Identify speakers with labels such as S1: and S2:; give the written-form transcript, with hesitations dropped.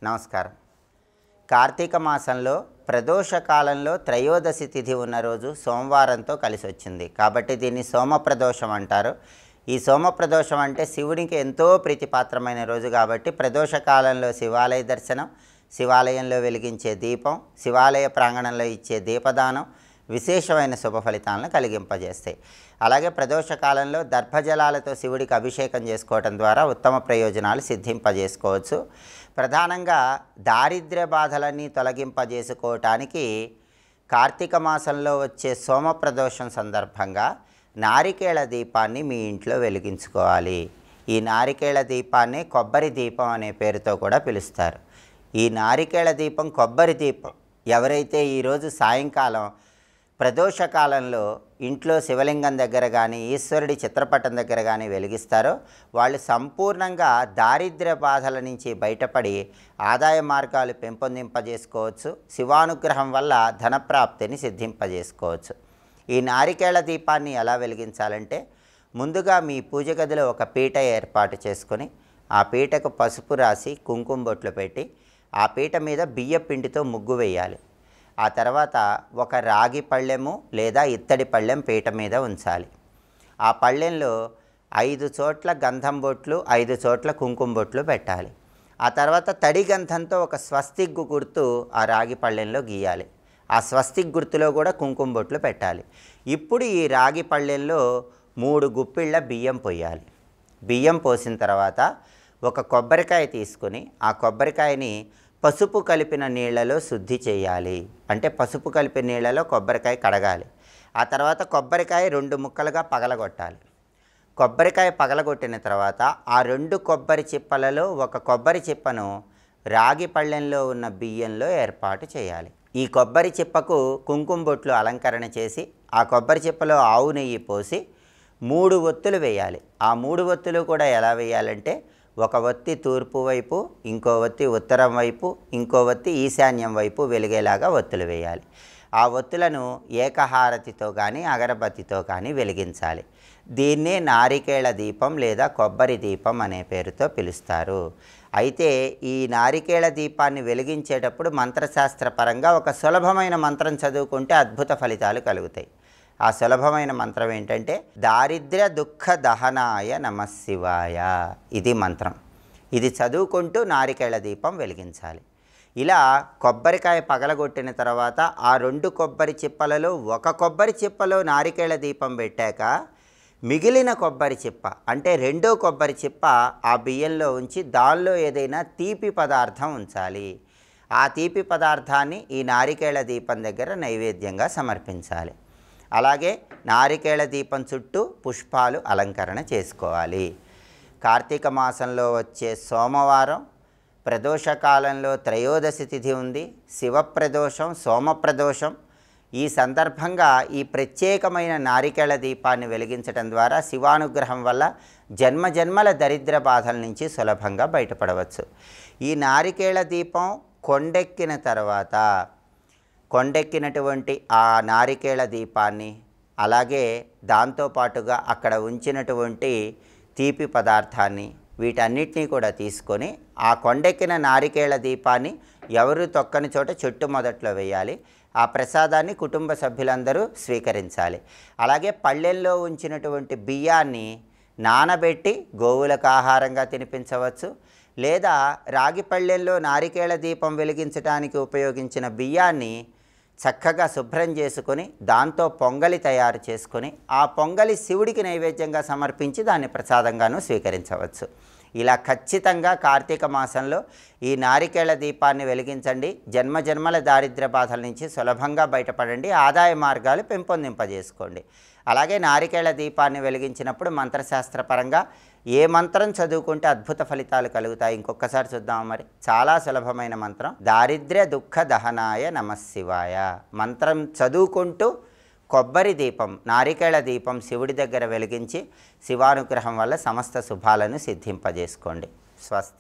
S1: నమస్కారం. కార్తీక మాసంలో ప్రదోష కాలంలో త్రయోదశి తిథి ఉన్న రోజు సోమవారంతో కలిసి వచ్చింది కాబట్టి దీన్ని సోమప్రదోషం అంటారు. ఈ సోమప్రదోషం అంటే శివునికి ఎంతో ప్రీతిపాత్రమైన రోజు కాబట్టి ప్రదోష కాలంలో శివాలయ దర్శనం, శివాలయంలో వెలిగించే దీపం, శివాలయ ప్రాంగణంలో ఇచ్చే దీపదానం విశేషమైన శుభ ఫలితాలను కలిగింపజేస్తాయి. అలాగే ప్రదోష కాలంలో దర్భజలాలతో శివుడికి అభిషేకం చేసుకోవడం ద్వారా ఉత్తమ ప్రయోజనాలు సిద్ధింపజేసుకోవచ్చు. ప్రధానంగా దారిద్ర్య బాధలన్నీ తొలగింపజేసుకోవటానికి కార్తీక మాసంలో వచ్చే సోమప్రదోషం సందర్భంగా నారికేళ దీపాన్ని మీ ఇంట్లో వెలిగించుకోవాలి. ఈ నారికేళ దీపాన్ని కొబ్బరి దీపం అనే పేరుతో కూడా పిలుస్తారు. ఈ నారికేళ దీపం, కొబ్బరి దీపం ఎవరైతే ఈరోజు సాయంకాలం ప్రదోష కాలంలో ఇంట్లో శివలింగం దగ్గర కానీ ఈశ్వరుడి చిత్రపటం దగ్గర కానీ వెలిగిస్తారో వాళ్ళు సంపూర్ణంగా దారిద్ర్య బాధల నుంచి బయటపడి ఆదాయ మార్గాలు పెంపొందింపజేసుకోవచ్చు. శివానుగ్రహం వల్ల ధనప్రాప్తిని సిద్ధింపజేసుకోవచ్చు. ఈ నారికేళ దీపాన్ని ఎలా వెలిగించాలంటే ముందుగా మీ పూజ గదిలో ఒక పీట ఏర్పాటు చేసుకొని ఆ పీటకు పసుపు రాసి కుంకుమ బొట్లు పెట్టి ఆ పీట మీద బియ్య పిండితో ముగ్గు వేయాలి. ఆ తర్వాత ఒక రాగి పళ్ళెము లేదా ఇత్తడి పళ్ళెం పీట మీద ఉంచాలి. ఆ పళ్ళెంలో 5 చోట్ల గంధం బొట్లు, 5 చోట్ల కుంకుమ బొట్లు పెట్టాలి. ఆ తర్వాత తడి గంధంతో ఒక స్వస్తిక్ గుర్తు ఆ రాగి పళ్ళెంలో గీయాలి. ఆ స్వస్తిక్ గుర్తులో కూడా కుంకుమ బొట్లు పెట్టాలి. ఇప్పుడు ఈ రాగి పళ్ళెంలో 3 గుప్పిళ్ళ బియ్యం పోయాలి. బియ్యం పోసిన తర్వాత ఒక కొబ్బరికాయ తీసుకుని ఆ కొబ్బరికాయని పసుపు కలిపిన నీళ్లలో శుద్ధి చేయాలి. అంటే పసుపు కలిపిన నీళ్లలో కొబ్బరికాయ కడగాలి. ఆ తర్వాత కొబ్బరికాయ 2 ముక్కలుగా పగలగొట్టాలి. కొబ్బరికాయ పగలగొట్టిన తర్వాత ఆ 2 కొబ్బరి చిప్పలలో ఒక కొబ్బరి చిప్పను రాగి పళ్ళెంలో ఉన్న బియ్యంలో ఏర్పాటు చేయాలి. ఈ కొబ్బరి చిప్పకు కుంకుమ బొట్లు అలంకరణ చేసి ఆ కొబ్బరి చిప్పలో ఆవు నెయ్యి పోసి 3 ఒత్తులు వేయాలి. ఆ 3 ఒత్తులు కూడా ఎలా వేయాలంటే ఒక ఒత్తి తూర్పు వైపు, ఇంకో ఒత్తి ఉత్తరం వైపు, ఇంకో ఒత్తి ఈశాన్యం వైపు వెలిగేలాగా ఒత్తులు వేయాలి. ఆ ఒత్తులను ఏకహారతితో కానీ అగరబత్తితో కానీ వెలిగించాలి. దీన్నే నారికేళ దీపం లేదా కొబ్బరి దీపం అనే పేరుతో పిలుస్తారు. అయితే ఈ నారికేళ దీపాన్ని వెలిగించేటప్పుడు మంత్రశాస్త్రపరంగా ఒక సులభమైన మంత్రం చదువుకుంటే అద్భుత ఫలితాలు కలుగుతాయి. ఆ సులభమైన మంత్రం ఏంటంటే దారిద్ర్య దుఃఖ దహనాయ నమశివాయ. ఇది మంత్రం. ఇది చదువుకుంటూ నారికేళ దీపం వెలిగించాలి. ఇలా కొబ్బరికాయ పగలగొట్టిన తర్వాత ఆ 2 కొబ్బరి చిప్పలలో ఒక కొబ్బరి చిప్పలో నారికేళ దీపం పెట్టాక మిగిలిన కొబ్బరి చిప్ప అంటే 2వ కొబ్బరి చిప్ప ఆ బియ్యంలో ఉంచి దానిలో ఏదైనా తీపి పదార్థం ఉంచాలి. ఆ తీపి పదార్థాన్ని ఈ నారికేళ దీపం దగ్గర నైవేద్యంగా సమర్పించాలి. అలాగే నారికేళ దీపం చుట్టూ పుష్పాలు అలంకరణ చేసుకోవాలి. కార్తీక మాసంలో వచ్చే సోమవారం ప్రదోషకాలంలో త్రయోదశి తిథి ఉంది. శివప్రదోషం, సోమప్రదోషం. ఈ సందర్భంగా ఈ ప్రత్యేకమైన నారికేళ దీపాన్ని వెలిగించడం ద్వారా శివానుగ్రహం వల్ల జన్మజన్మల దరిద్ర బాధల నుంచి సులభంగా బయటపడవచ్చు. ఈ నారికేళ దీపం కొండెక్కిన తర్వాత కొండెక్కినటువంటి ఆ నారికేళ దీపాన్ని అలాగే దాంతోపాటుగా అక్కడ ఉంచినటువంటి తీపి పదార్థాన్ని వీటన్నిటినీ కూడా తీసుకొని ఆ కొండెక్కిన నారికేళ దీపాన్ని ఎవరు తొక్కని చోట చెట్టు మొదట్లో వేయాలి. ఆ ప్రసాదాన్ని కుటుంబ సభ్యులందరూ స్వీకరించాలి. అలాగే పళ్ళెల్లో ఉంచినటువంటి బియ్యాన్ని నానబెట్టి గోవులకు ఆహారంగా తినిపించవచ్చు. లేదా రాగి పళ్ళెల్లో నారికేళ దీపం వెలిగించడానికి ఉపయోగించిన బియ్యాన్ని చక్కగా శుభ్రం చేసుకొని దాంతో పొంగలి తయారు చేసుకొని ఆ పొంగలి శివుడికి నైవేద్యంగా సమర్పించి దాన్ని ప్రసాదంగాను స్వీకరించవచ్చు. ఇలా ఖచ్చితంగా కార్తీక మాసంలో ఈ నారికేళ దీపాన్ని వెలిగించండి. జన్మజన్మల దారిద్ర్య బాధల నుంచి సులభంగా బయటపడండి. ఆదాయ మార్గాలు పెంపొందింపజేసుకోండి. అలాగే నారికేళ దీపాన్ని వెలిగించినప్పుడు మంత్రశాస్త్రపరంగా ఏ మంత్రం చదువుకుంటే అద్భుత ఫలితాలు కలుగుతాయి ఇంకొకసారి చూద్దాం. మరి చాలా సులభమైన మంత్రం దారిద్ర్య దుఃఖ దహనాయ నమశివాయ. మంత్రం చదువుకుంటూ కొబ్బరి దీపం, నారికేళ దీపం శివుడి దగ్గర వెలిగించి శివానుగ్రహం వల్ల సమస్త శుభాలను సిద్ధింపజేసుకోండి. స్వస్తి.